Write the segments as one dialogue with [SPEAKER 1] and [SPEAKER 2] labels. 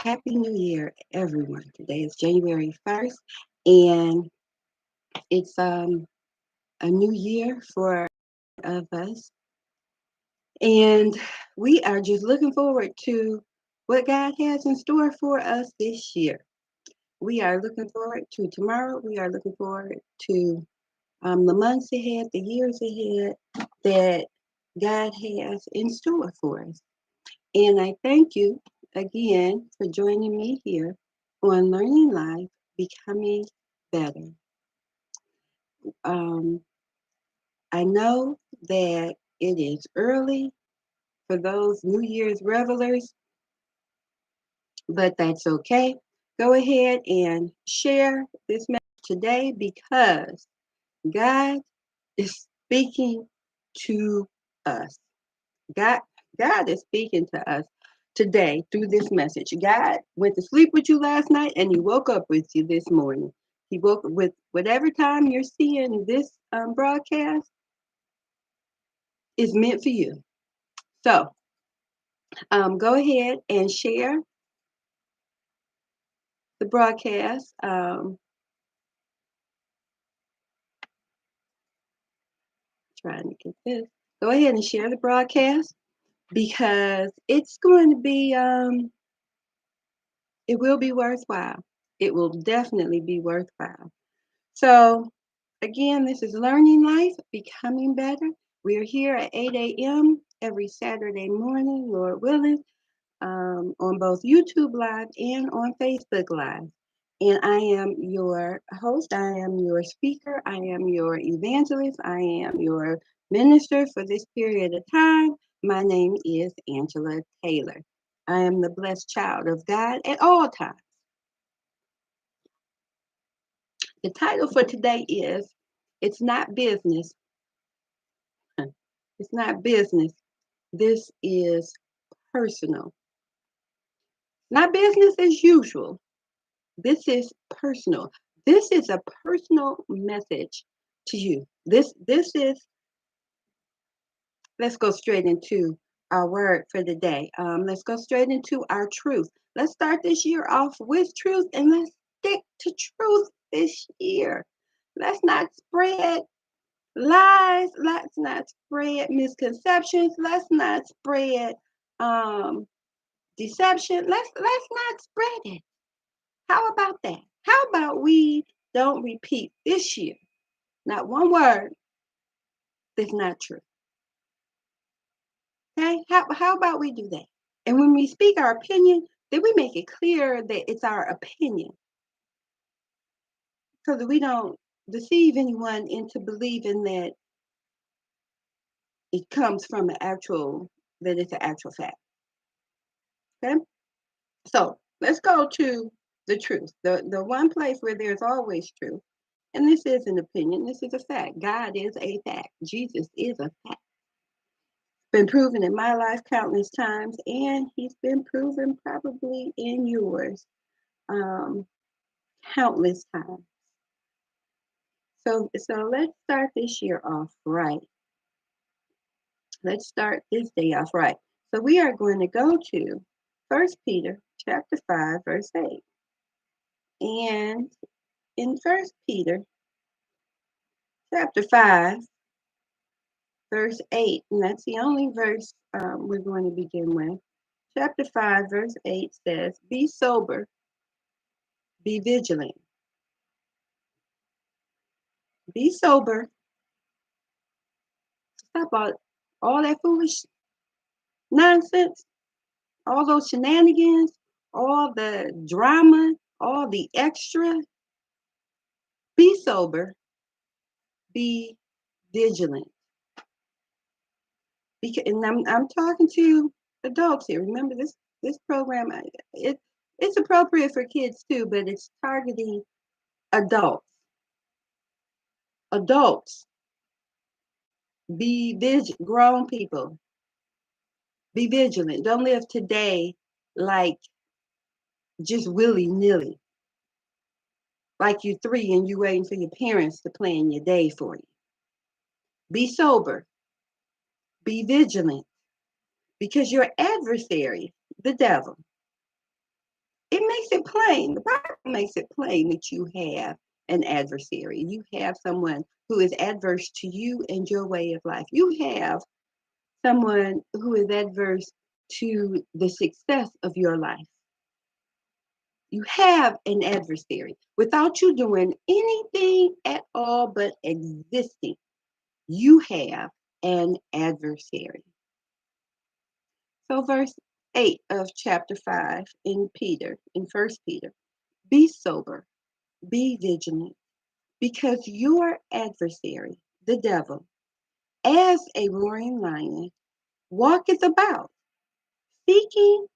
[SPEAKER 1] Happy New Year, everyone. Today is January 1st, and it's a new year for of us. And we are just looking forward to what God has in store for us this year. We are looking forward to tomorrow. We are looking forward to the months ahead, the years ahead that God has in store for us. And I thank you again for joining me here on Learning Life, Becoming Better. Um, I know that it is early for those New Year's revelers, but that's okay. Go ahead and share this message today because God is speaking to us. God, God is speaking to us today through this message. God went to sleep with you last night and he woke up with you this morning. He woke up with whatever time you're seeing this broadcast is meant for you. So go ahead and share the broadcast. Trying to get this. Go ahead and share the broadcast because it's going to be, it will be worthwhile. It will definitely be worthwhile. So, again, this is Learning Life, Becoming Better. We are here at 8 a.m. every Saturday morning, Lord willing, on both YouTube Live and on Facebook Live. And I am your host, I am your speaker, I am your evangelist, I am your minister for this period of time. My name is Angela Taylor. I am the blessed child of God at all times. The title for today is It's Not Business. It's not business. This is personal. Not business as usual. This is personal. This is a personal message to you. This is, let's go straight into our word for the day. Let's go straight into our truth. Let's start this year off with truth and let's stick to truth this year. Let's not spread lies. Let's not spread misconceptions. Let's not spread deception. Let's not spread it. How about that? How about we don't repeat this year not one word that's not true? Okay? How about we do that? And when we speak our opinion, then we make it clear that it's our opinion so that we don't deceive anyone into believing that it comes from that it's an actual fact. Okay? So let's go to the truth, the one place where there's always truth. And this is an opinion, this is a fact. God is a fact. Jesus is a fact. Been proven in my life countless times, and he's been proven probably in yours countless times. So let's start this year off right. Let's start this day off right. So we are going to go to 1 Peter chapter 5, verse 8. And in 1 Peter chapter 5, verse 8, and that's the only verse we're going to begin with. Chapter 5, verse 8 says, be sober, be vigilant. Be sober. Stop all that foolish nonsense, all those shenanigans, all the drama, all the extra. Be sober. Be vigilant. And I'm talking to adults here. Remember this program. It's appropriate for kids too, but it's targeting adults. Adults. Be vigilant. Grown people. Be vigilant. Don't live today like just willy-nilly. Like you're 3 and you waiting for your parents to plan your day for you. Be sober. Be vigilant. Because your adversary, the devil, it makes it plain. The Bible makes it plain that you have an adversary. You have someone who is adverse to you and your way of life. You have someone who is adverse to the success of your life. You have an adversary. Without you doing anything at all but existing, you have an adversary. So verse 8 of chapter 5 in 1 Peter, be sober, be vigilant, because your adversary, the devil, as a roaring lion, walketh about, seeking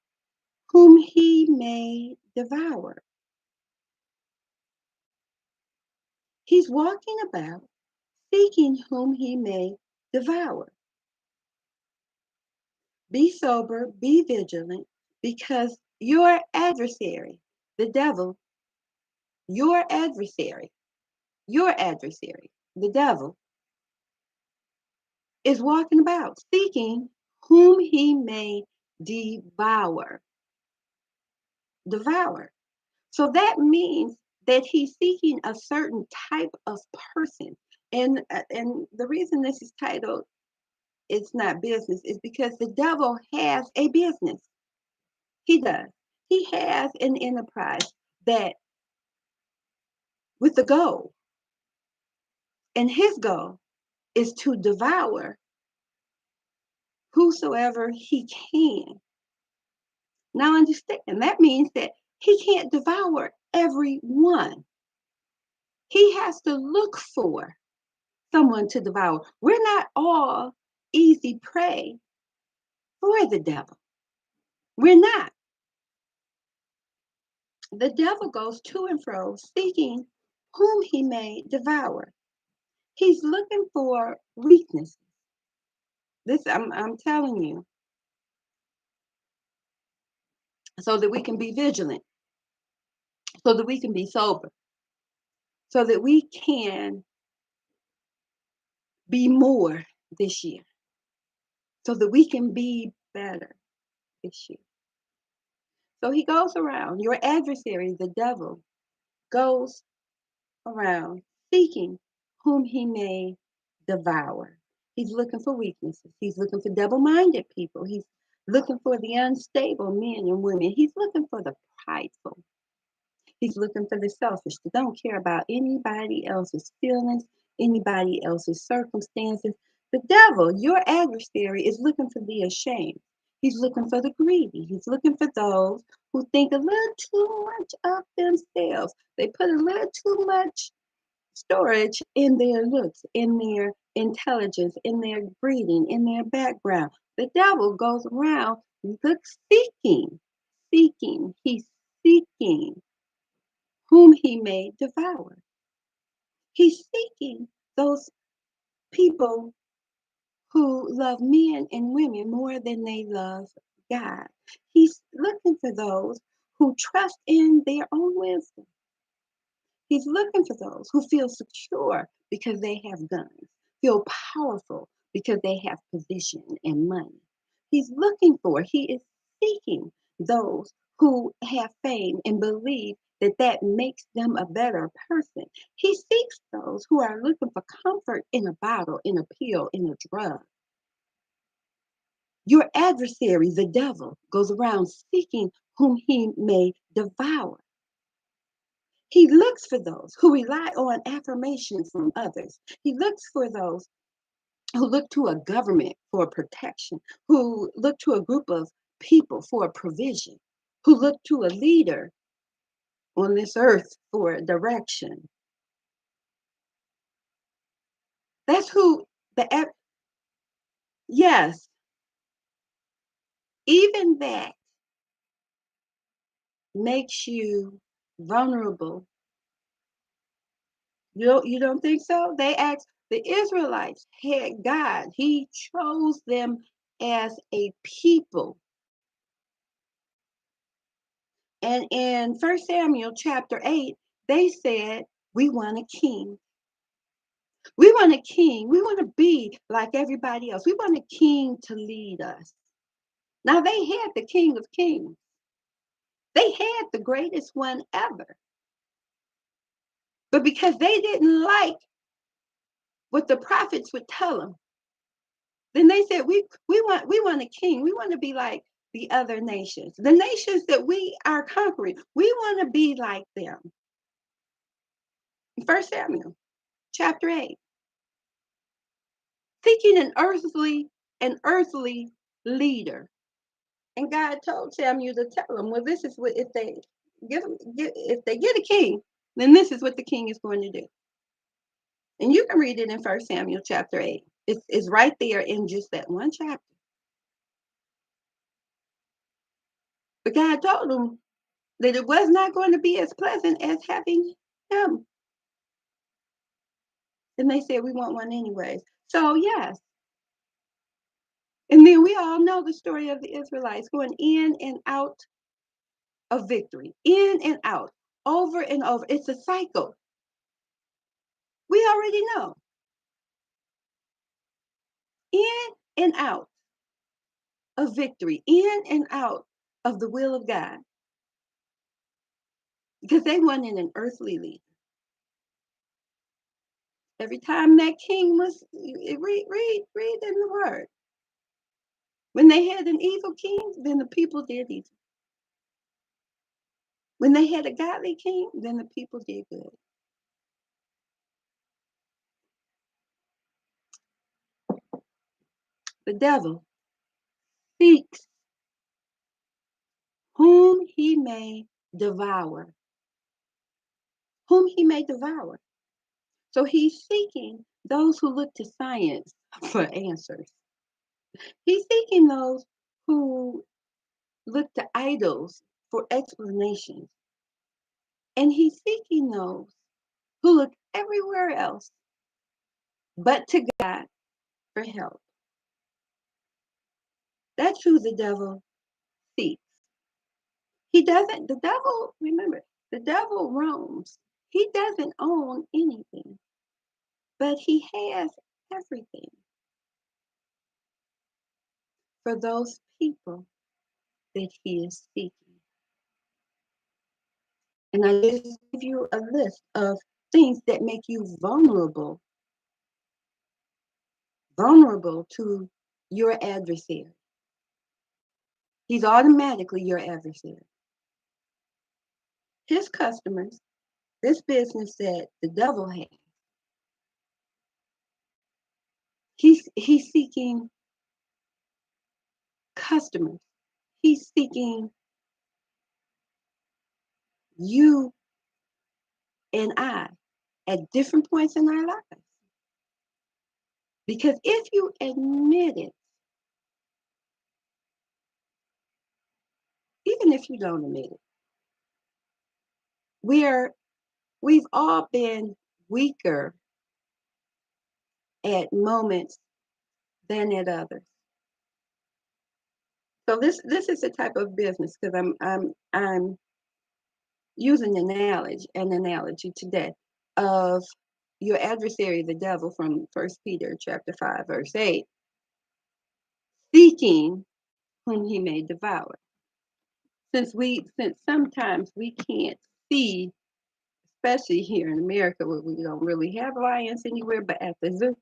[SPEAKER 1] whom he may devour. He's walking about, seeking whom he may devour. Be sober, be vigilant, because your adversary, the devil, your adversary, the devil, is walking about, seeking whom he may devour. Devour. So that means that he's seeking a certain type of person. And the reason this is titled "It's Not Business" is because the devil has a business. He does. He has an enterprise that with the goal, and his goal is to devour whosoever he can. Now understand, that means that he can't devour everyone. He has to look for someone to devour. We're not all easy prey for the devil. We're not. The devil goes to and fro seeking whom he may devour. He's looking for weaknesses. This I'm telling you, so that we can be vigilant, so that we can be sober, so that we can be more this year, so that we can be better this year. So he goes around, your adversary, the devil, goes around seeking whom he may devour. He's looking for weaknesses. He's looking for double minded people. He's looking for the unstable men and women. He's looking for the prideful. He's looking for the selfish that don't care about anybody else's feelings, anybody else's circumstances. The devil, your adversary, is looking for the ashamed. He's looking for the greedy. He's looking for those who think a little too much of themselves. They put a little too much storage in their looks, in their intelligence, in their breeding, in their background. The devil goes around seeking. He's seeking whom he may devour. He's seeking those people who love men and women more than they love God. He's looking for those who trust in their own wisdom. He's looking for those who feel secure because they have guns, feel powerful because they have position and money. He is seeking those who have fame and believe that that makes them a better person. He seeks those who are looking for comfort in a bottle, in a pill, in a drug. Your adversary, the devil, goes around seeking whom he may devour. He looks for those who rely on affirmation from others. He looks for those who look to a government for protection, who look to a group of people for provision, who look to a leader on this earth for direction. That's who yes, even that makes you vulnerable. You don't think so? They asked the Israelites had God. He chose them as a people. And in 1 Samuel chapter 8, they said, we want a king. We want a king. We want to be like everybody else. We want a king to lead us. Now they had the King of Kings. They had the greatest one ever. But because they didn't like what the prophets would tell them, then they said, we want a king. We want to be like the other nations. The nations that we are conquering, we want to be like them. 1 Samuel chapter 8. Seeking an earthly leader. And God told Samuel to tell them, well, this is what if they if they get a king, then this is what the king is going to do. And you can read it in 1 Samuel chapter 8. It's right there in just that one chapter. But God told them that it was not going to be as pleasant as having him. And they said, we want one anyways. So, yes. And then we all know the story of the Israelites going in and out of victory, in and out, over and over. It's a cycle. We already know. In and out of victory, in and out of the will of God. Because they wanted an earthly leader. Every time that king was, read in the word. When they had an evil king, then the people did evil. When they had a godly king, then the people did good. The devil seeks whom he may devour. Whom he may devour. So he's seeking those who look to science for answers. He's seeking those who look to idols for explanations. And he's seeking those who look everywhere else but to God for help. That's who the devil seeks. Remember, the devil roams. He doesn't own anything, but he has everything for those people that he is seeking. And I just give you a list of things that make you vulnerable to your adversary. He's automatically your adversary. His customers, this business that the devil has, he's seeking customers. He's seeking you and I at different points in our lives. Because if you admit it, even if you don't admit it, we've all been weaker at moments than at others. So this is a type of business because I'm using an analogy today of your adversary, the devil, from 1 Peter chapter 5, verse 8, seeking whom he may devour. Since sometimes we can't see, especially here in America where we don't really have lions anywhere but at the zoo,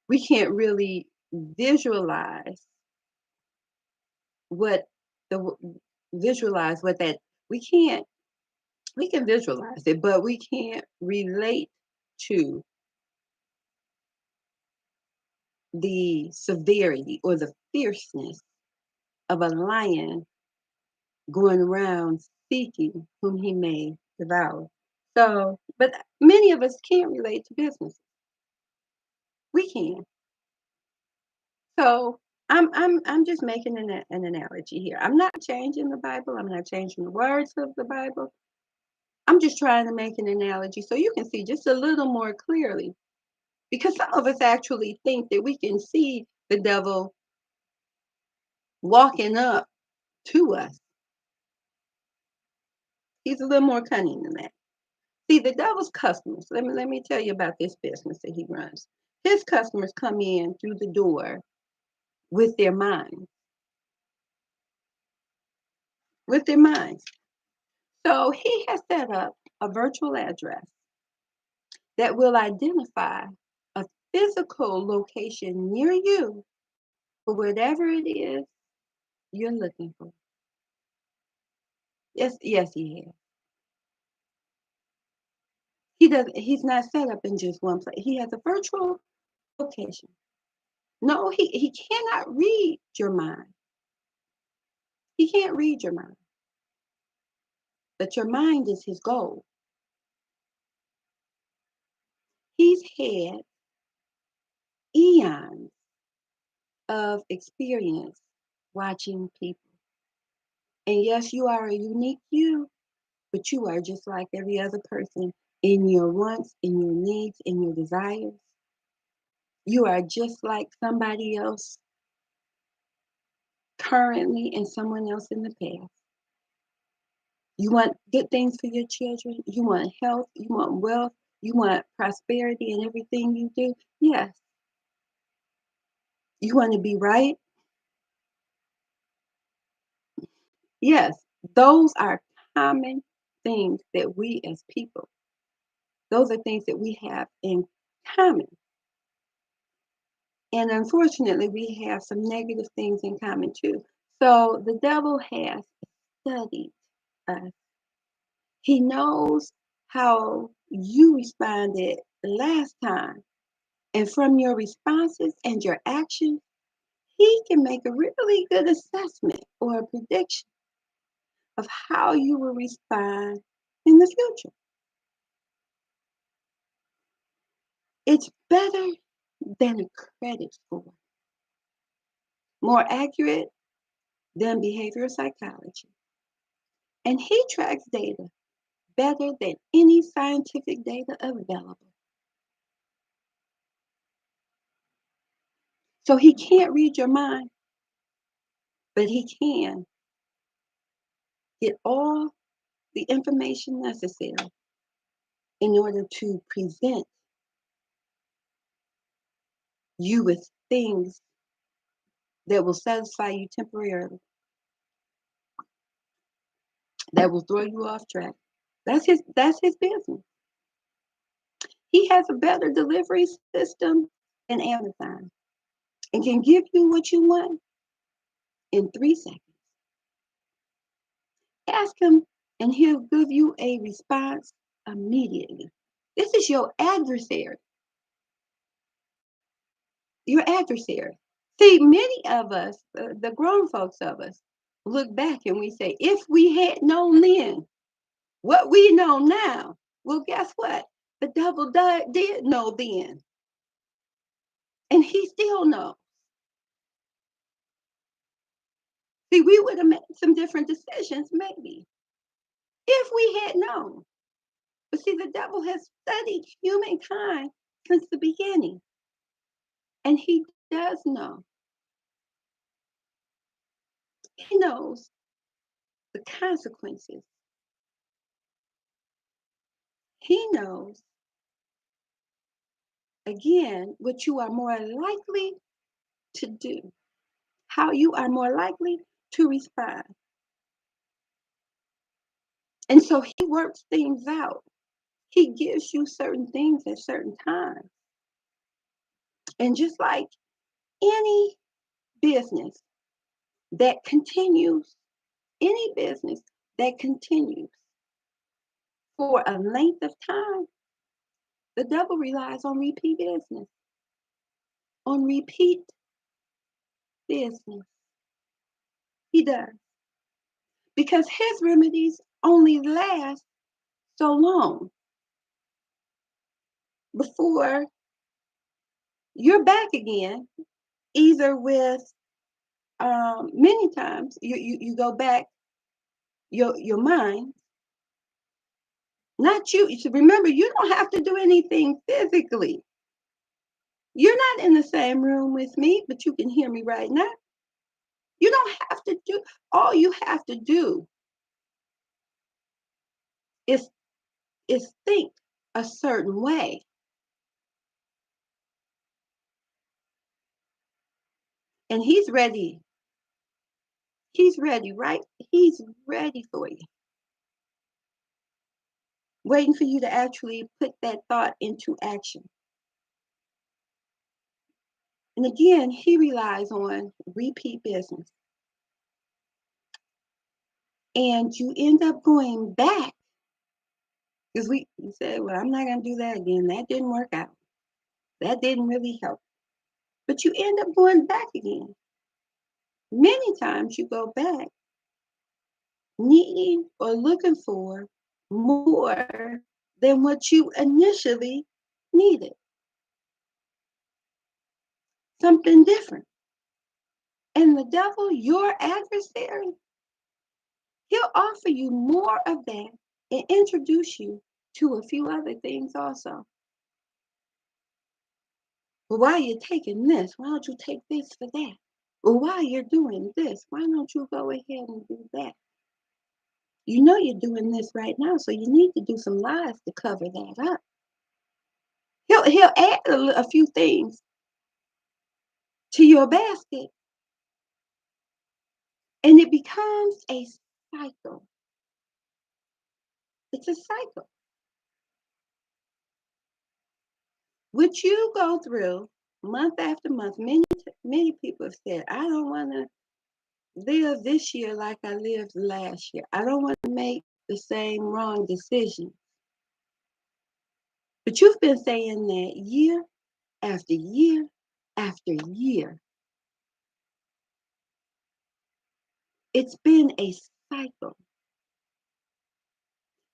[SPEAKER 1] we can't really visualize what that we can visualize it, but we can't relate to the severity or the fierceness of a lion going around seeking whom he may devour. So, but many of us can't relate to business. We can. So I'm just making an analogy here. I'm not changing the Bible. I'm not changing the words of the Bible. I'm just trying to make an analogy so you can see just a little more clearly. Because some of us actually think that we can see the devil walking up to us. He's a little more cunning than that. See, the devil's customers, let me tell you about this business that he runs. His customers come in through the door with their minds. With their minds. So he has set up a virtual address that will identify a physical location near you for whatever it is you're looking for. Yes, yes, he has. He's not set up in just one place. He has a virtual location. No, he cannot read your mind. He can't read your mind. But your mind is his goal. He's had eons of experience watching people. And yes, you are a unique you, but you are just like every other person in your wants, in your needs, in your desires. You are just like somebody else currently and someone else in the past. You want good things for your children. You want health. You want wealth. You want prosperity in everything you do. Yes. You want to be right. Yes. Those are common things that we as people, those are things that we have in common. And unfortunately, we have some negative things in common too. So the devil has studied us. He knows how you responded last time. And from your responses and your actions, he can make a really good assessment or a prediction of how you will respond in the future. It's better than a credit score, more accurate than behavioral psychology. And he tracks data better than any scientific data available. So he can't read your mind, but he can get all the information necessary in order to present you with things that will satisfy you temporarily, that will throw you off track. That's his business. He has a better delivery system than Amazon and can give you what you want in 3 seconds. Ask him and he'll give you a response immediately. This is your adversary. Your adversary. See, many of us, the grown folks of us, look back and we say, if we had known then what we know now, well, guess what? The devil did know then, and he still knows. See, we would have made some different decisions, maybe, if we had known. But see, the devil has studied humankind since the beginning, and he does know. He knows the consequences. He knows, again, what you are more likely to do, how you are more likely to respond. And so he works things out. He gives you certain things at certain times. And just like any business that continues, any business that continues for a length of time, the devil relies on repeat business, on repeat business. He does. Because his remedies only last so long before you're back again, either with many times you go back your mind, not you. So remember, you don't have to do anything physically. You're not in the same room with me, but you can hear me right now. You don't have to do, all you have to do is think a certain way. And he's ready. He's ready, right? He's ready for you. waiting for you to actually put that thought into action. And again, he relies on repeat business. And you end up going back because you said, well, I'm not going to do that again. That didn't work out. That didn't really help. But you end up going back again. Many times you go back needing or looking for more than what you initially needed. Something different. And the devil, your adversary, he'll offer you more of that and introduce you to a few other things also. Well, while you're taking this, why don't you take this for that? Well, while you're doing this, why don't you go ahead and do that? You know you're doing this right now, so you need to do some lies to cover that up. He'll add a few things to your basket, and it becomes a cycle. It's a cycle. Which you go through month after month. Many people have said, I don't want to live this year like I lived last year. I don't want to make the same wrong decision. But you've been saying that year after year after year. It's been a cycle.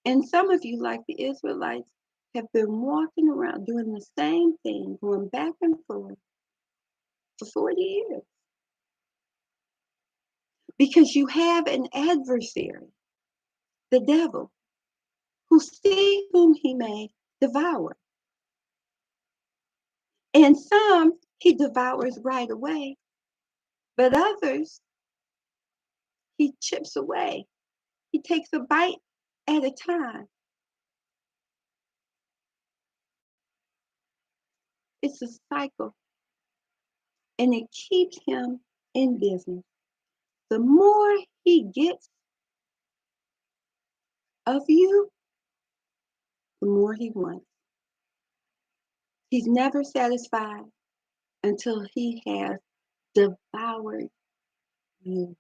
[SPEAKER 1] And some of you, like the Israelites, have been walking around doing the same thing, going back and forth for 40 years. Because you have an adversary, the devil, who sees whom he may devour. And some he devours right away, but others he chips away. He takes a bite at a time. It's a cycle, and it keeps him in business. The more he gets of you, the more he wants. He's never satisfied until he has devoured you.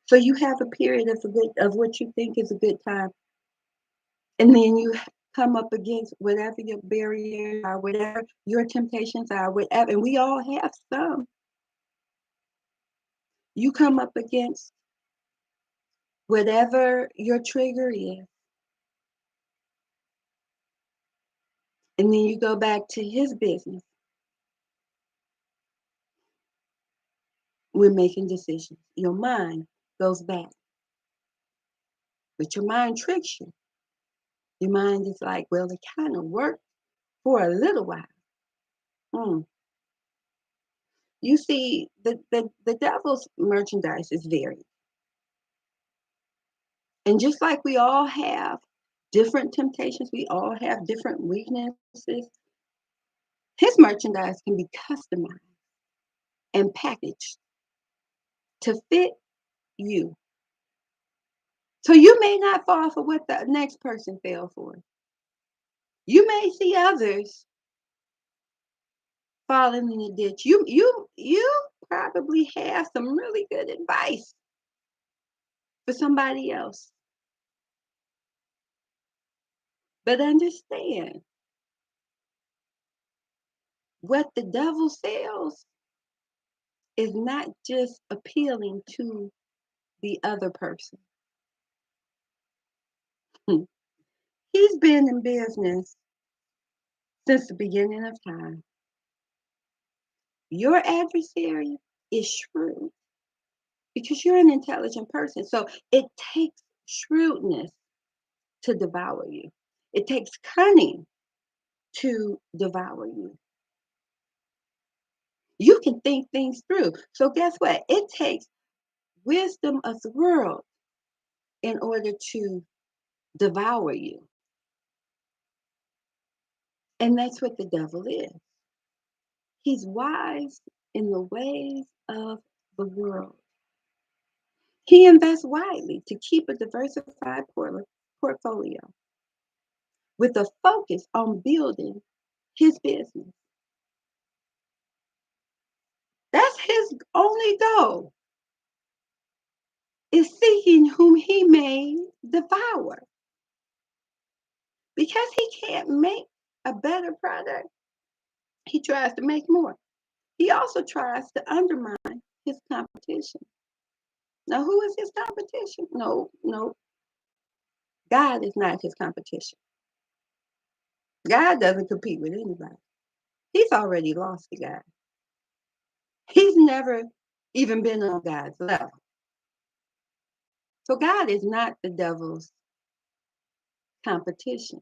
[SPEAKER 1] So you have a period of what you think is a good time, and then you come up against whatever your barriers are, whatever your temptations are, whatever, and we all have some. You come up against whatever your trigger is, and then you go back to his business when making decisions. Your mind goes back, but your mind tricks you. Your mind is like, well, it kind of worked for a little while. Mm. You see, the devil's merchandise is varied. And just like we all have different temptations, we all have different weaknesses, his merchandise can be customized and packaged to fit you. So you may not fall for what the next person fell for. You may see others falling in the ditch. You probably have some really good advice for somebody else. But understand what the devil sells is not just appealing to the other person. He's been in business since the beginning of time. Your adversary is shrewd because you're an intelligent person. So it takes shrewdness to devour you. It takes cunning to devour you. You can think things through. So guess what? It takes wisdom of the world in order to devour you. And that's what the devil is. He's wise in the ways of the world. He invests widely to keep a diversified portfolio with a focus on building his business. That's his only goal, is seeking whom he may devour. Because he can't make a better product, he tries to make more. He also tries to undermine his competition. Now, who is his competition? No, no, God is not his competition. God doesn't compete with anybody. He's already lost to God. He's never even been on God's level. So God is not the devil's competition.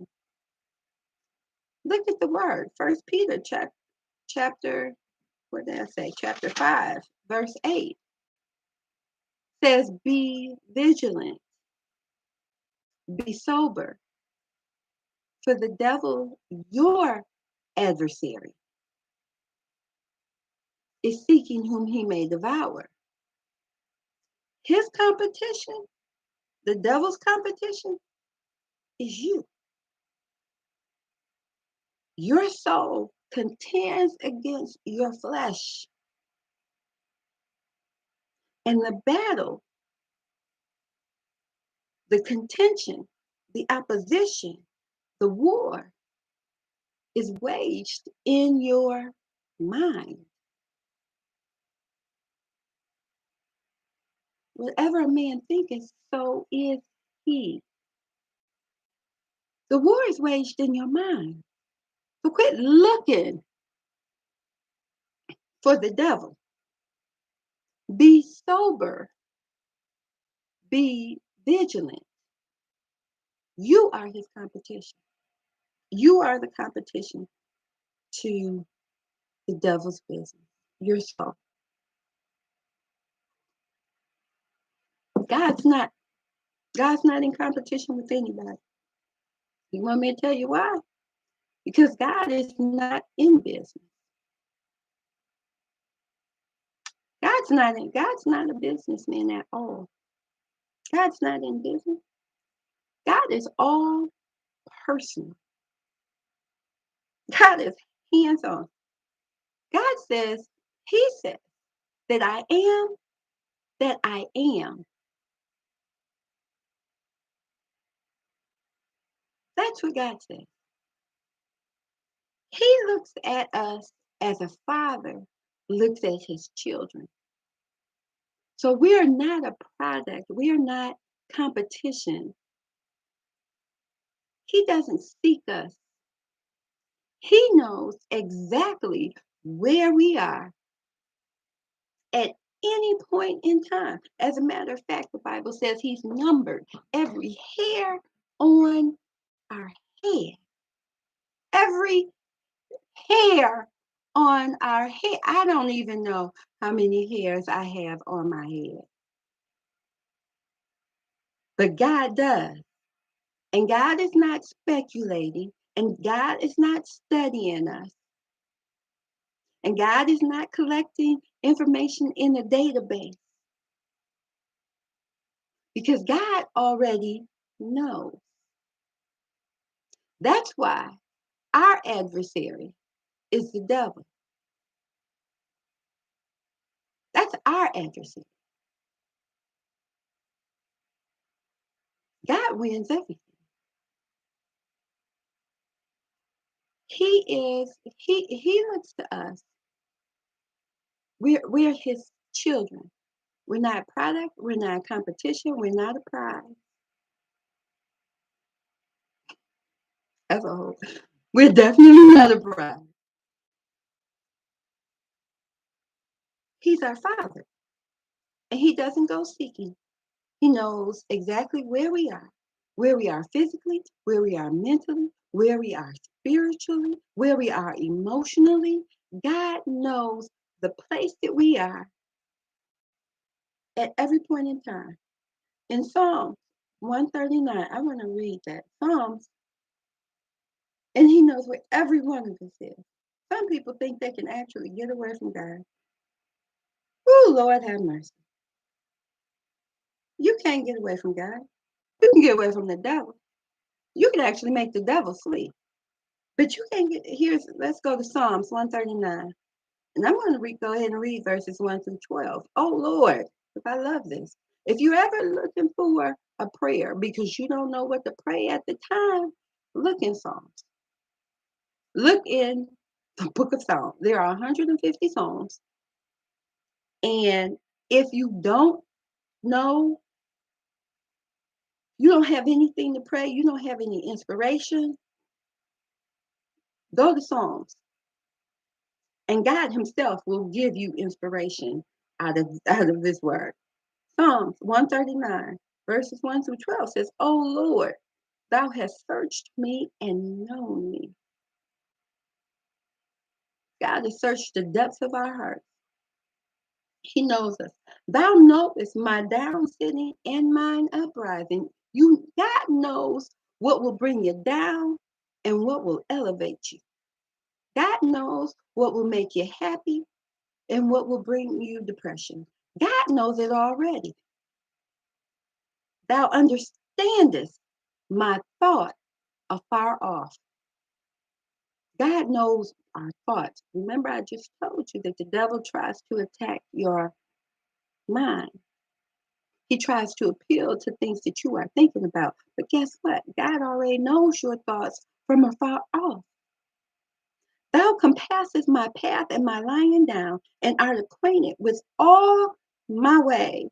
[SPEAKER 1] Look at the word. First Peter chapter, what did I say? Chapter 5, verse 8 says, be vigilant, be sober, for the devil, your adversary, is seeking whom he may devour. His competition, the devil's competition, is you. Your soul contends against your flesh. And the battle, the contention, the opposition, the war is waged in your mind. Whatever a man thinketh, so is he. The war is waged in your mind. So quit looking for the devil. Be sober. Be vigilant. You are his competition. You are the competition to the devil's business. Your soul. God's not in competition with anybody. You want me to tell you why? Because God is not in business. God's not a businessman at all. God's not in business. God is all personal. God is hands-on. God says, he says that I am that I am. That's what God says. He looks at us as a father looks at his children. So we are not a product. We are not competition. He doesn't seek us. He knows exactly where we are at any point in time. As a matter of fact, the Bible says he's numbered every hair on our head. Every hair on our head. I don't even know how many hairs I have on my head. But God does. And God is not speculating. And God is not studying us. And God is not collecting information in a database. Because God already knows. That's why our adversary is the devil. That's our adversary. God wins everything. He looks to us. We're his children. We're not a product. We're not a competition. We're not a prize. As a whole, we're definitely not a prize. He's our father, and he doesn't go seeking. He knows exactly where we are physically, where we are mentally, where we are spiritually, where we are emotionally. God knows the place that we are at every point in time. In Psalms 139, I want to read that. Psalms, and he knows where every one of us is. Some people think they can actually get away from God. Oh, Lord have mercy. You can't get away from God. You can get away from the devil. You can actually make the devil flee. But you can't get let's go to Psalms 139. And I'm going to go ahead and read verses 1 through 12. Oh Lord, if I love this. If you're ever looking for a prayer because you don't know what to pray at the time, look in Psalms. Look in the book of Psalms. There are 150 Psalms. And if you don't know, you don't have anything to pray, you don't have any inspiration, go to Psalms. And God himself will give you inspiration out of this word. Psalms 139, verses 1 through 12 says, O Lord, thou hast searched me and known me. God has searched the depths of our hearts. He knows us. Thou knowest my down sitting and mine uprising. God knows what will bring you down and what will elevate you. God knows what will make you happy and what will bring you depression. God knows it already. Thou understandest my thought afar off. God knows our thoughts. Remember, I just told you that the devil tries to attack your mind. He tries to appeal to things that you are thinking about. But guess what? God already knows your thoughts from afar off. Thou compassest my path and my lying down, and art acquainted with all my ways.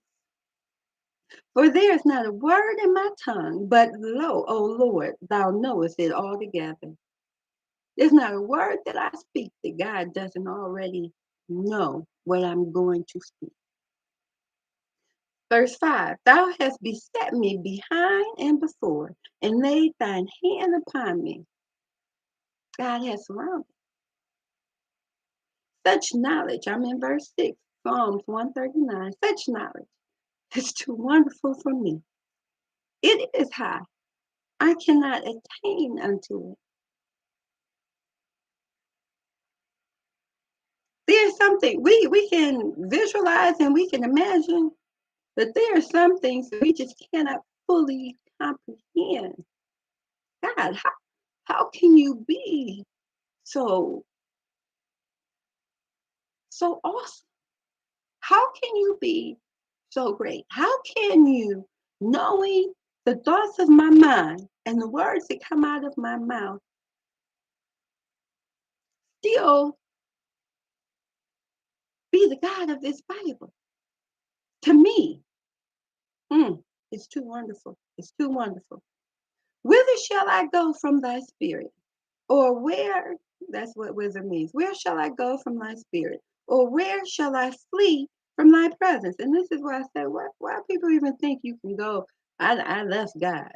[SPEAKER 1] For there is not a word in my tongue, but lo, O Lord, thou knowest it altogether. There's not a word that I speak that God doesn't already know what I'm going to speak. Verse 5, thou hast beset me behind and before, and laid thine hand upon me. God has surrounded. Such knowledge, I'm in verse 6, Psalms 139, such knowledge is too wonderful for me. It is high. I cannot attain unto it. There's something we can visualize and we can imagine, but there are some things that we just cannot fully comprehend. God, how can you be so awesome? How can you be so great? How can you, knowing the thoughts of my mind and the words that come out of my mouth, still be the God of this Bible? To me, it's too wonderful. It's too wonderful. Whither shall I go from thy spirit? Or where, that's what wisdom means. Where shall I go from thy spirit? Or where shall I flee from thy presence? And this is why I say, why people even think you can go, I left God.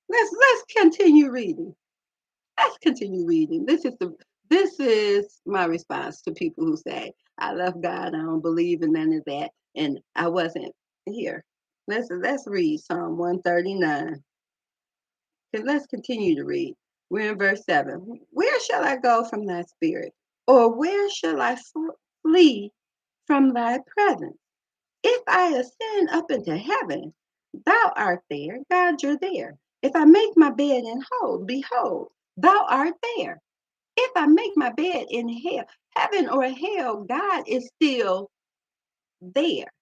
[SPEAKER 1] Let's continue reading. Let's continue reading. This is my response to people who say, I love God, I don't believe in none of that, and I wasn't here. Let's read Psalm 139. Let's continue to read. We're in verse 7. Where shall I go from thy spirit? Or where shall I flee from thy presence? If I ascend up into heaven, thou art there. God, you're there. If I make my bed in hell, behold, thou art there. If I make my bed in hell, heaven or hell, God is still there.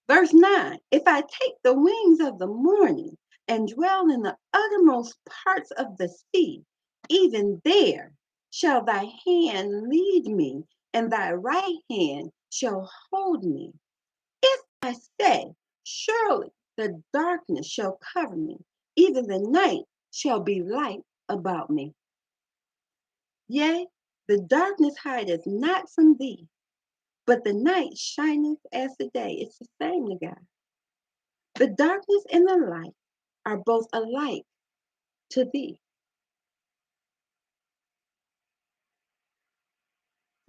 [SPEAKER 1] Verse 9, if I take the wings of the morning and dwell in the uttermost parts of the sea, even there shall thy hand lead me, and thy right hand shall hold me. If I say, surely the darkness shall cover me, even the night shall be light about me. Yea, the darkness hideth not from thee, but the night shineth as the day. It's the same to God. The darkness and the light are both alike to thee.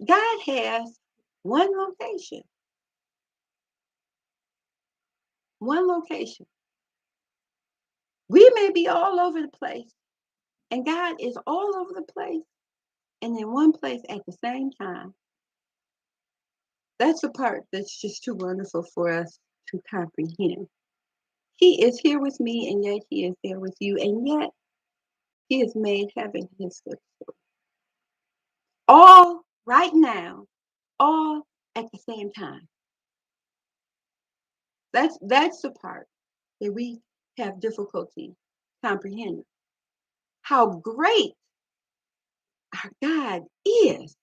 [SPEAKER 1] God has one location. One location. We may be all over the place, and God is all over the place and in one place at the same time. That's the part that's just too wonderful for us to comprehend. He is here with me, and yet he is there with you, and yet he has made heaven his footstool. All right now, all at the same time. That's the part that we have difficulty comprehending. How great our God is.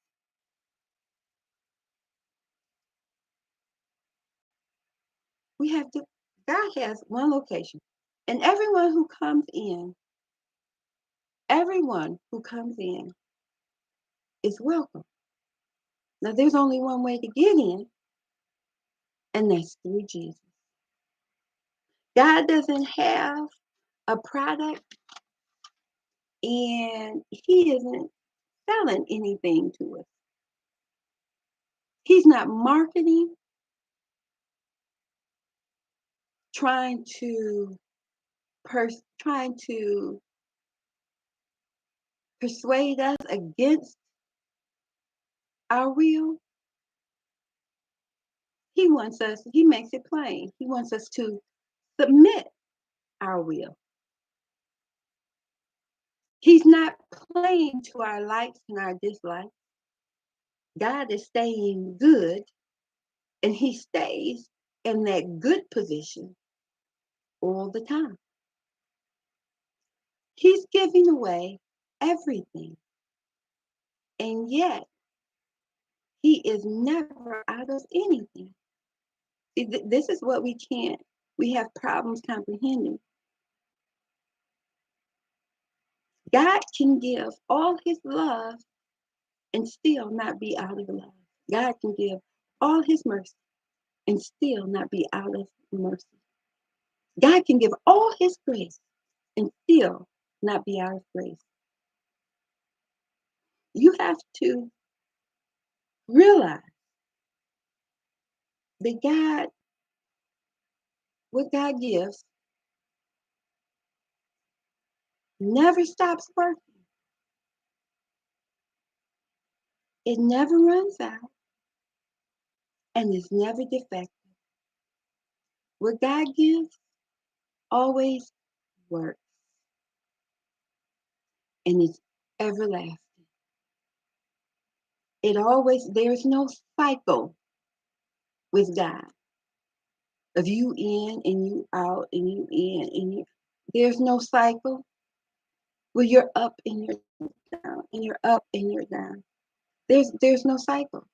[SPEAKER 1] We have to, God has one location. And everyone who comes in is welcome. Now there's only one way to get in, and that's through Jesus. God doesn't have a product, and he isn't selling anything to us. He's not marketing, trying to trying to persuade us against our will. He makes it plain. He wants us to submit our will. He's not playing to our likes and our dislikes. God is staying good, and he stays in that good position all the time. He's giving away everything, and yet he is never out of anything. See, this is what we have problems comprehending. God can give all his love and still not be out of love. God can give all his mercy and still not be out of mercy. God can give all his grace and still not be out of grace. You have to realize that what God gives, never stops working. It never runs out and is never defective. What God gives always works, and it's everlasting. There's no cycle with God of you in and you out and you in and you. There's no cycle where you're up and you're down and you're up and you're down. There's no cycle.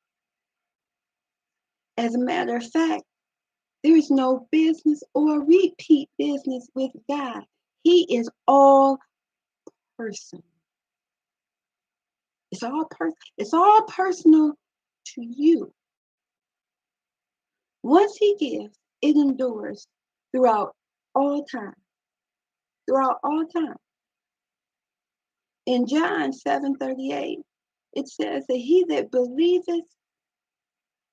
[SPEAKER 1] As a matter of fact, there's no business or repeat business with God. He is all person. It's all personal to you. Once he gives, it endures throughout all time. Throughout all time. In John 7:38, it says that he that believeth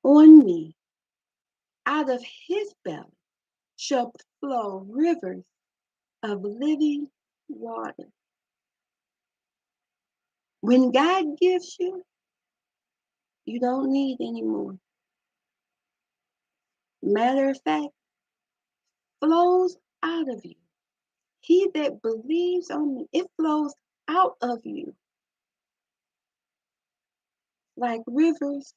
[SPEAKER 1] on me, out of his belly shall flow rivers of living water. When God gives you, you don't need any more. Matter of fact, flows out of you. He that believes on me, it flows out of you like rivers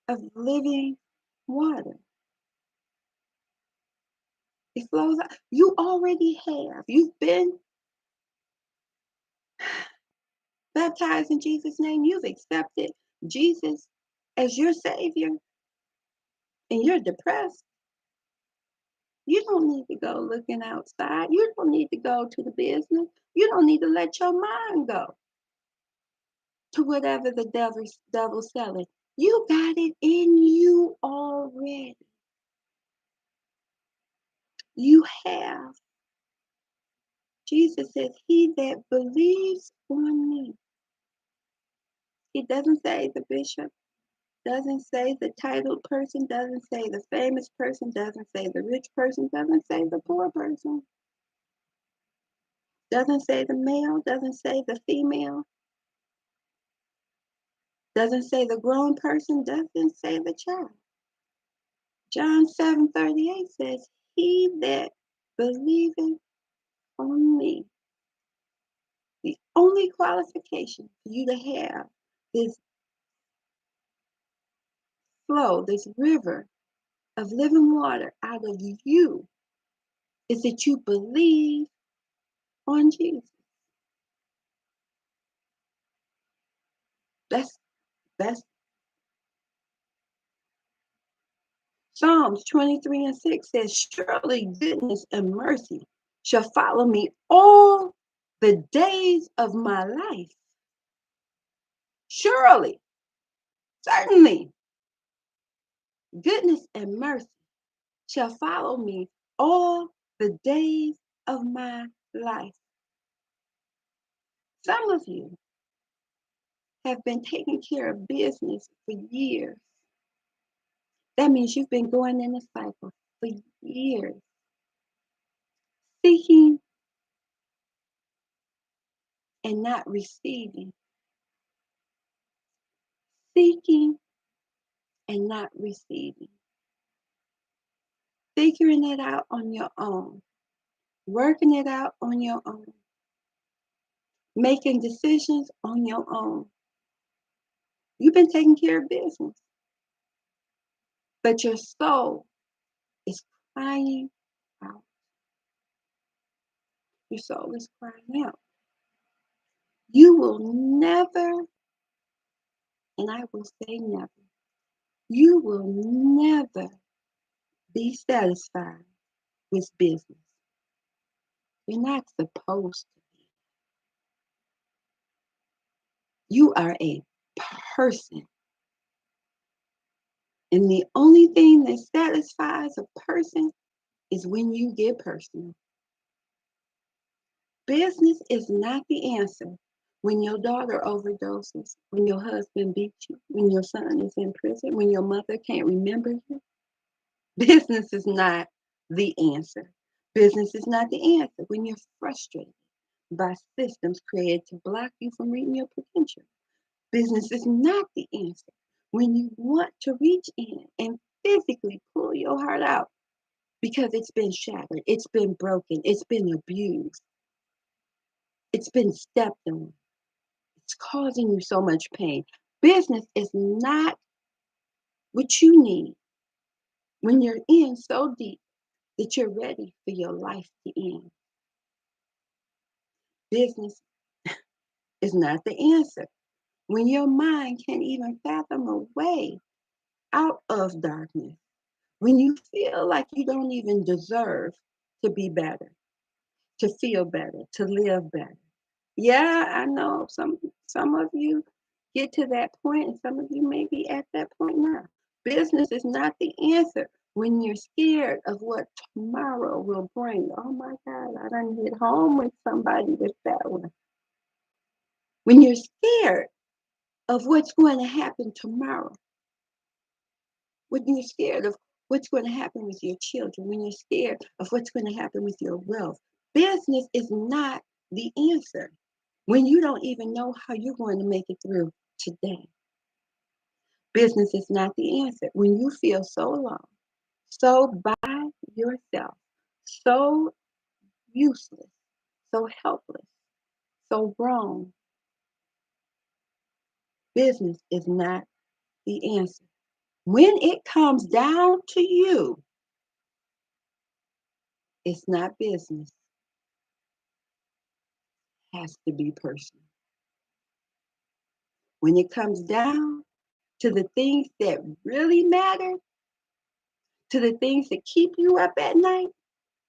[SPEAKER 1] of living water. It flows out. You already have. You've been baptized in Jesus' name. You've accepted Jesus as your Savior, and you're depressed. You don't need to go looking outside. You don't need to go to the business. You don't need to let your mind go to whatever the devil's selling. You got it in you already. You have. Jesus says, he that believes on me. He doesn't say the bishop, doesn't say the titled person, doesn't say the famous person, doesn't say the rich person, doesn't say the poor person, doesn't say the male, doesn't say the female. Doesn't say the grown person, doesn't say the child. John 7:38 says, he that believeth on me. The only qualification for you to have this flow, this river of living water out of you is that you believe on Jesus. That's Psalms 23:6 says, surely goodness and mercy shall follow me all the days of my life. Surely, certainly, goodness and mercy shall follow me all the days of my life. Some of you have been taking care of business for years. That means you've been going in a cycle for years, seeking and not receiving, seeking and not receiving, figuring it out on your own, working it out on your own, making decisions on your own. You've been taking care of business, but your soul is crying out. Your soul is crying out. You will never, and I will say never, you will never be satisfied with business. You're not supposed to be. You are a person. And the only thing that satisfies a person is when you get personal. Business is not the answer when your daughter overdoses, when your husband beats you, when your son is in prison, when your mother can't remember you. Business is not the answer. Business is not the answer when you're frustrated by systems created to block you from reaching your potential. Business is not the answer when you want to reach in and physically pull your heart out because it's been shattered, it's been broken, it's been abused, it's been stepped on. It's causing you so much pain. Business is not what you need when you're in so deep that you're ready for your life to end. Business is not the answer when your mind can't even fathom a way out of darkness, when you feel like you don't even deserve to be better, to feel better, to live better. Yeah, I know some of you get to that point, and some of you may be at that point now. Business is not the answer when you're scared of what tomorrow will bring. Oh my God, I done hit home with somebody with that one. When you're scared of what's going to happen tomorrow, when you're scared of what's going to happen with your children, when you're scared of what's going to happen with your wealth, business is not the answer. When you don't even know how you're going to make it through today, business is not the answer. When you feel so alone, so by yourself, so useless, so helpless, so wrong, business is not the answer. When it comes down to you, it's not business. It has to be personal. When it comes down to the things that really matter, to the things that keep you up at night,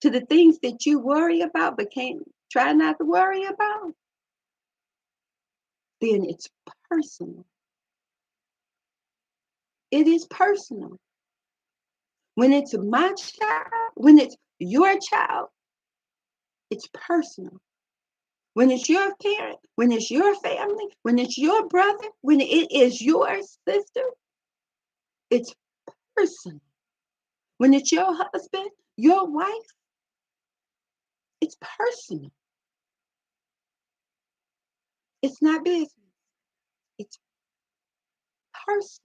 [SPEAKER 1] to the things that you worry about but can't try not to worry about, then it's personal. It is personal. When it's my child, when it's your child, it's personal. When it's your parent, when it's your family, when it's your brother, when it is your sister, it's personal. When it's your husband, your wife, it's personal. It's not business. It's person.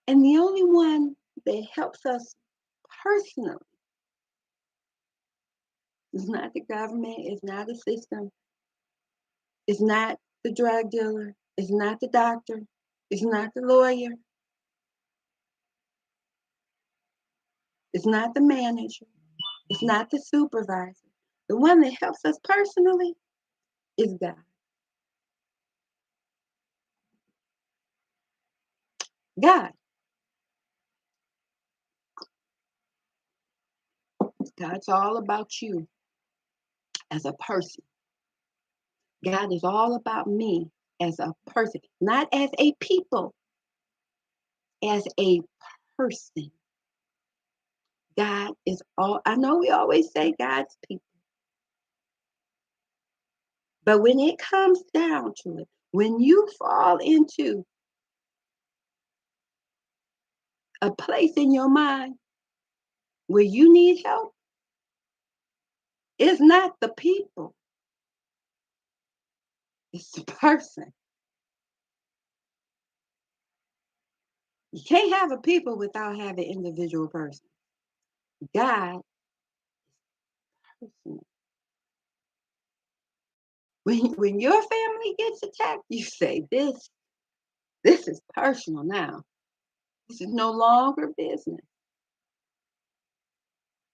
[SPEAKER 1] And the only one that helps us personally is not the government, it's not the system, it's not the drug dealer, it's not the doctor, it's not the lawyer, it's not the manager, it's not the supervisor. The one that helps us personally is God. God. God's all about you as a person. God is all about me as a person, not as a people, as a person. God is all, I know we always say God's people, but when it comes down to it, when you fall into a place in your mind where you need help, it's not the people, it's the person. You can't have a people without having individual person. God is personal. When your family gets attacked, you say, this is personal now. This is no longer business.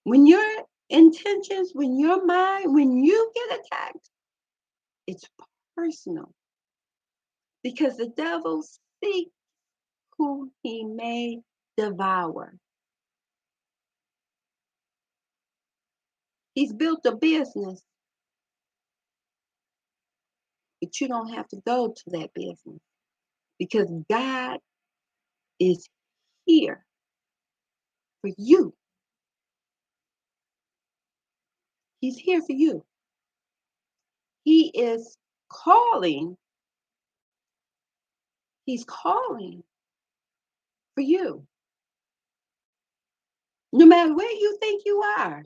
[SPEAKER 1] When your intentions, when your mind, when you get attacked, it's personal. Because the devil seeks whom he may devour. He's built a business, but you don't have to go to that business because God is here for you. He's here for you. He is calling. He's calling for you. No matter where you think you are,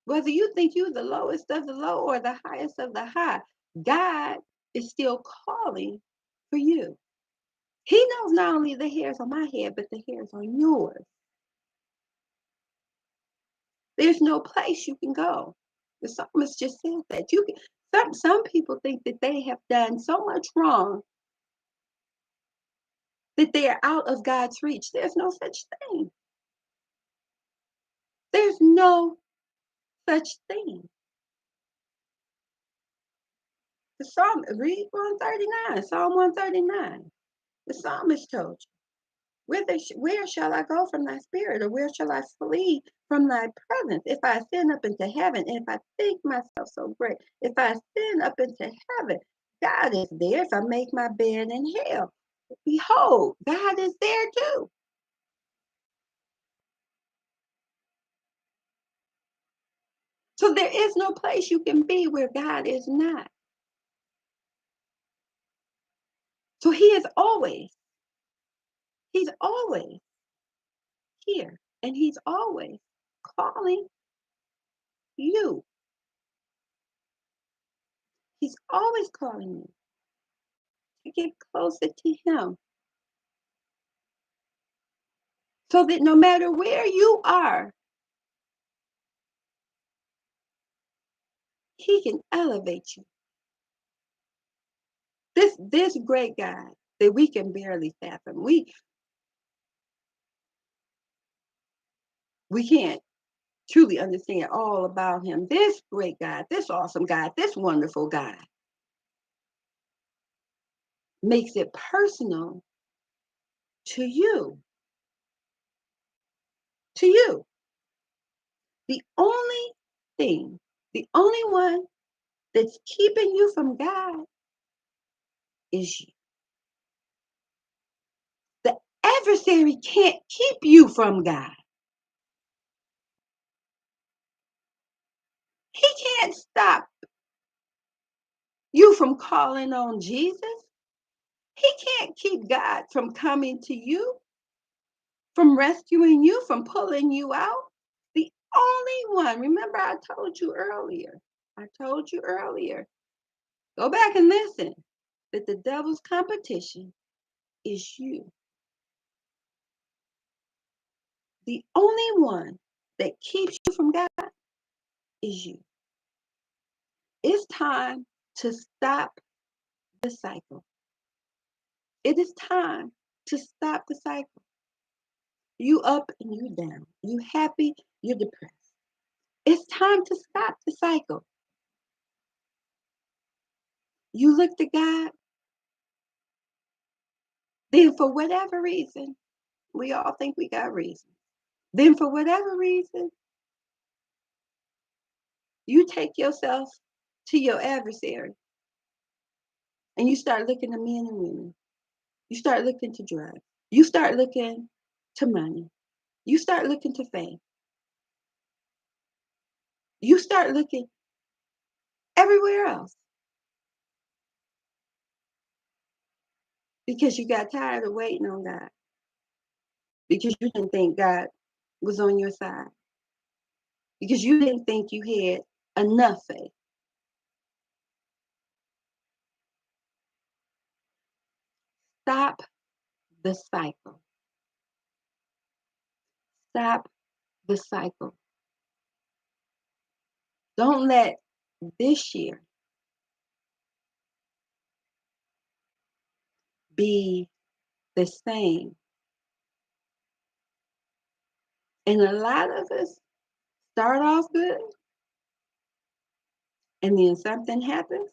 [SPEAKER 1] whether you think you're the lowest of the low or the highest of the high, God is still calling for you. He knows not only the hairs on my head, but the hairs on yours. There's no place you can go. The psalmist just said that. You can, some people think that they have done so much wrong that they are out of God's reach. There's no such thing. There's no such thing. The psalm, read 139, Psalm 139. The psalmist told you. Where shall I go from thy spirit, or where shall I flee from thy presence? If I ascend up into heaven, and if I think myself so great, if I ascend up into heaven, God is there. If I make my bed in hell, behold, God is there too. So there is no place you can be where God is not. So he's always here, and he's always calling you. He's always calling you to get closer to him. So that no matter where you are, he can elevate you. This great God that we can barely fathom. We can't truly understand all about him. This great God, this awesome God, this wonderful God makes it personal to you. To you. The only thing, the only one that's keeping you from God is you. The adversary can't keep you from God. He can't stop you from calling on Jesus. He can't keep God from coming to you, from rescuing you, from pulling you out. The only one, remember I told you earlier, go back and listen. that the devil's competition is you. The only one that keeps you from God is you. It's time to stop the cycle. It is time to stop the cycle. You up and you down. You happy, you're depressed. It's time to stop the cycle. You look to God, then for whatever reason, we all think we got reasons. Then for whatever reason, you take yourself to your adversary and you start looking to men and women. You start looking to drugs. You start looking to money. You start looking to fame. You start looking everywhere else because you got tired of waiting on God, because you didn't think God was on your side, because you didn't think you had enough faith. Stop the cycle. Stop the cycle. Don't let this year be the same. And a lot of us start off good, and then something happens,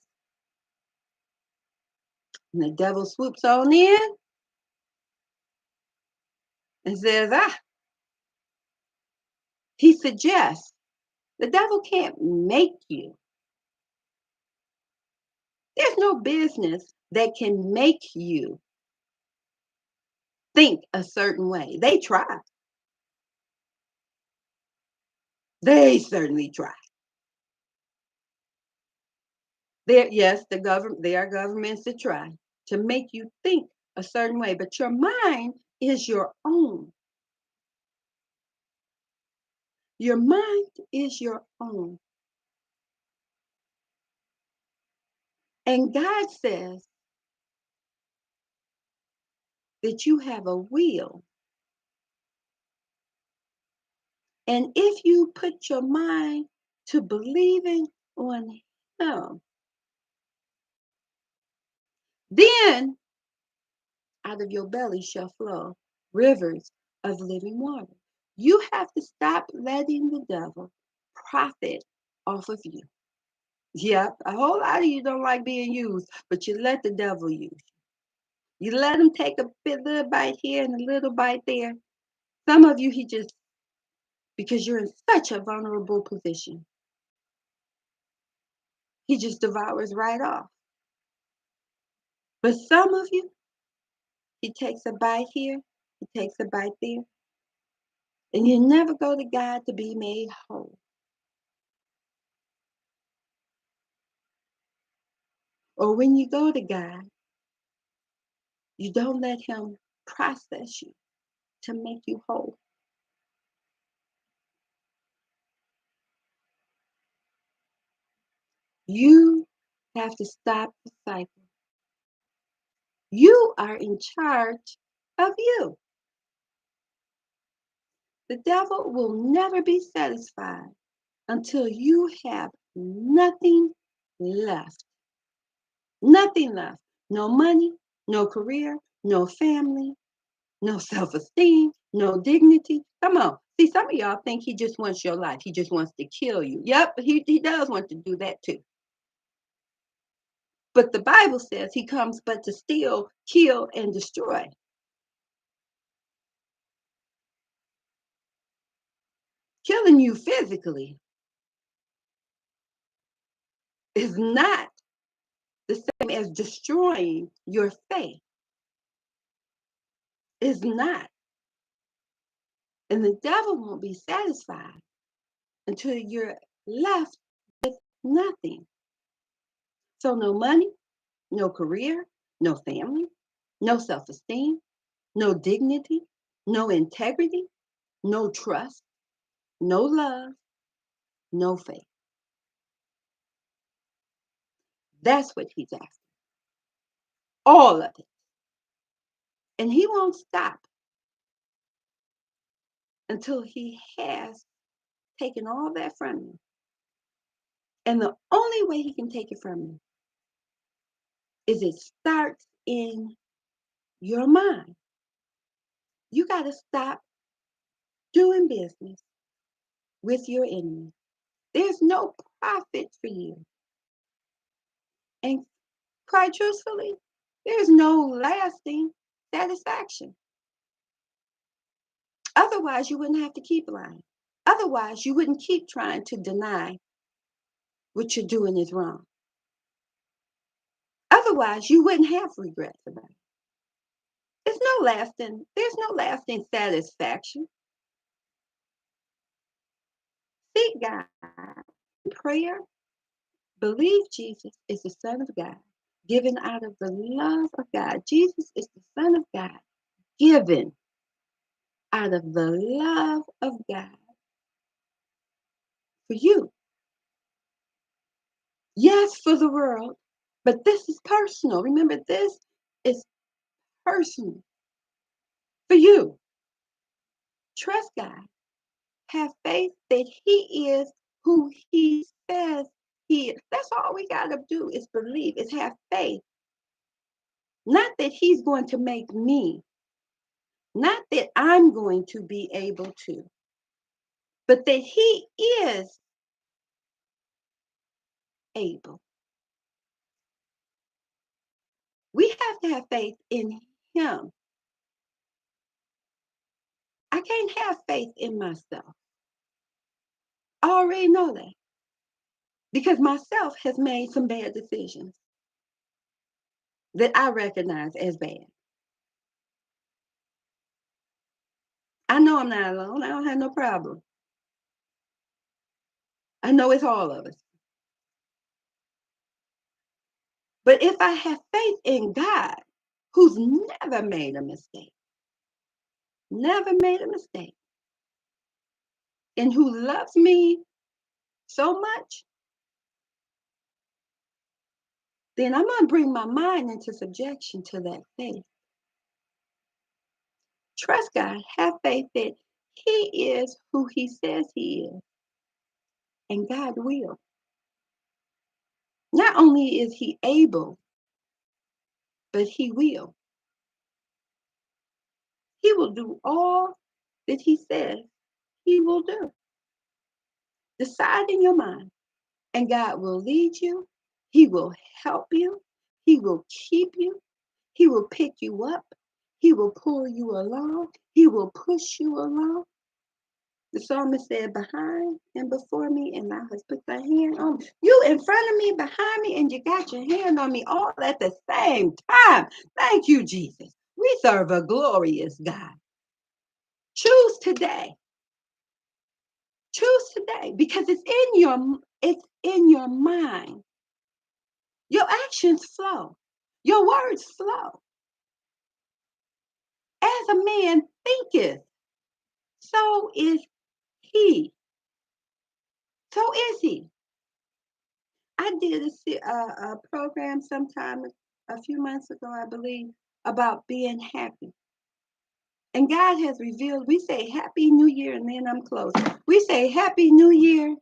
[SPEAKER 1] and the devil swoops on in and says, he suggests the devil can't make you. There's no business that can make you think a certain way. They try. They certainly try. Yes, there are governments that try to make you think a certain way, but your mind is your own. Your mind is your own. And God says that you have a will. And if you put your mind to believing on Him, then out of your belly shall flow rivers of living water. You have to stop letting the devil profit off of you. Yep, a whole lot of you don't like being used, but you let the devil use you. You let him take a little bite here and a little bite there. Some of you, because you're in such a vulnerable position, he just devours right off. But some of you, he takes a bite here, he takes a bite there, and you never go to God to be made whole. Or when you go to God, you don't let him process you to make you whole. You have to stop the cycle. You are in charge of you. The devil will never be satisfied until you have nothing left. Nothing left. No money, no career, no family, no self-esteem, no dignity. Come on. See, some of y'all think he just wants your life. He just wants to kill you. Yep, he does want to do that too. But the Bible says he comes but to steal, kill, and destroy. Killing you physically is not the same as destroying your faith. It's not. And the devil won't be satisfied until you're left with nothing. So no money, no career, no family, no self-esteem, no dignity, no integrity, no trust, no love, no faith. That's what he's after. all of it. And he won't stop until he has taken all that from you. And the only way he can take it from you is it starts in your mind. You got to stop doing business with your enemy. There's no profit for you. And quite truthfully, there's no lasting satisfaction. Otherwise, you wouldn't have to keep lying. Otherwise, you wouldn't keep trying to deny what you're doing is wrong. Otherwise, you wouldn't have regrets about it. There's no lasting satisfaction. Seek God. Prayer. Believe Jesus is the Son of God, given out of the love of God. Jesus is the Son of God, given out of the love of God for you. Yes, for the world, but this is personal. Remember, this is personal for you. Trust God. Have faith that He is who He says He is. That's all we got to do is believe, is have faith. Not that He's going to make me, not that I'm going to be able to, but that He is able. We have to have faith in Him. I can't have faith in myself. I already know that because myself has made some bad decisions that I recognize as bad. I know I'm not alone. I don't have no problem. I know it's all of us. But if I have faith in God, who's never made a mistake, and who loves me so much, then I'm going to bring my mind into subjection to that faith. Trust God, have faith that He is who He says He is, and God will. Not only is He able, but He will. He will do all that He says He will do. Decide in your mind, and God will lead you. He will help you. He will keep you. He will pick you up. He will pull you along. He will push you along. The psalmist said, behind and before me, and thou hast put thy hand on me. You in front of me, behind me, and you got your hand on me all at the same time. Thank you, Jesus. We serve a glorious God. Choose today. Choose today, because it's in your mind. Your actions flow. Your words flow. As a man thinketh, so is he. So is he. I did a program sometime a few months ago, I believe, about being happy. And God has revealed, we say Happy New Year, and then I'm close. We say Happy New Year,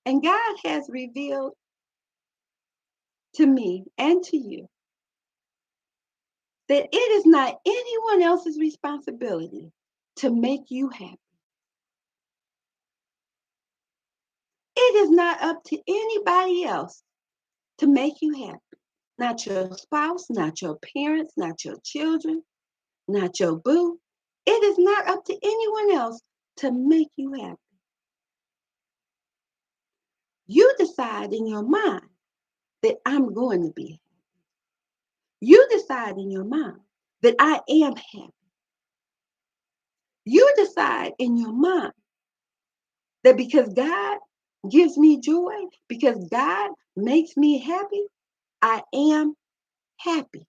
[SPEAKER 1] and God has revealed to me and to you that it is not anyone else's responsibility to make you happy. It is not up to anybody else to make you happy. Not your spouse, not your parents, not your children, not your boo. It is not up to anyone else to make you happy. You decide in your mind that I'm going to be happy. You decide in your mind that I am happy. You decide in your mind that because God gives me joy, because God makes me happy, I am happy.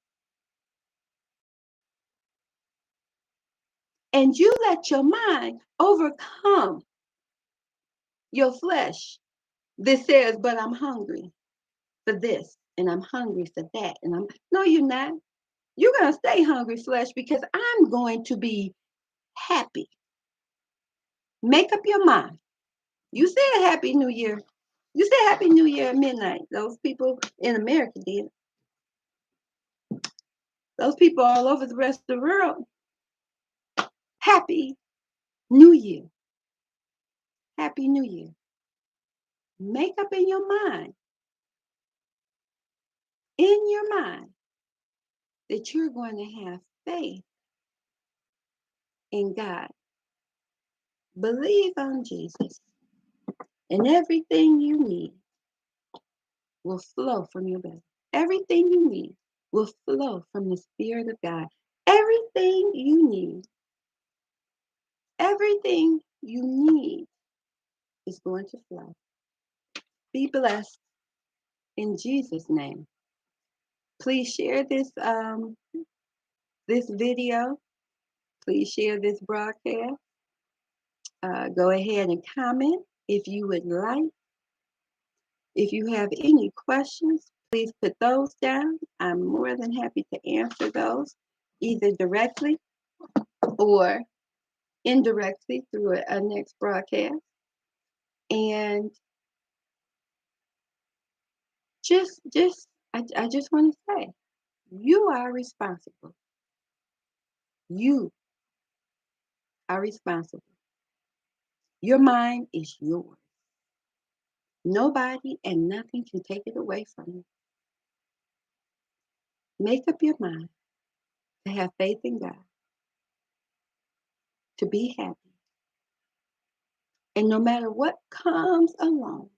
[SPEAKER 1] And you let your mind overcome your flesh that says, but I'm hungry for this. and I'm hungry for that. And no, you're not. You're going to stay hungry, flesh, because I'm going to be happy. Make up your mind. You said Happy New Year. You said Happy New Year at midnight. Those people in America did. Those people all over the rest of the world. Happy New Year. Happy New Year. Make up in your mind, that you're going to have faith in God. Believe on Jesus, and everything you need will flow from your belly. Everything you need will flow from the Spirit of God. Everything you need is going to flow. Be blessed in Jesus' name. Please share this video. Please share this broadcast. Go ahead and comment if you would like. If you have any questions, please put those down. I'm more than happy to answer those, either directly or indirectly through a next broadcast. And I just want to say, you are responsible. You are responsible. Your mind is yours. Nobody and nothing can take it away from you. Make up your mind to have faith in God, to be happy. And no matter what comes along,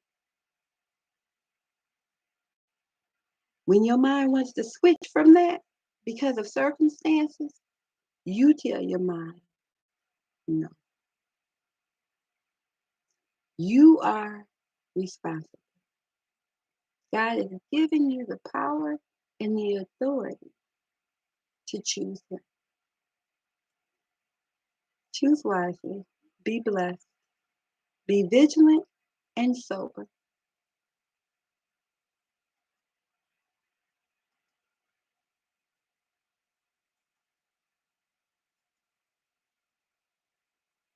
[SPEAKER 1] when your mind wants to switch from that because of circumstances, you tell your mind, no. You are responsible. God has given you the power and the authority to choose Him. Choose wisely, be blessed, be vigilant and sober.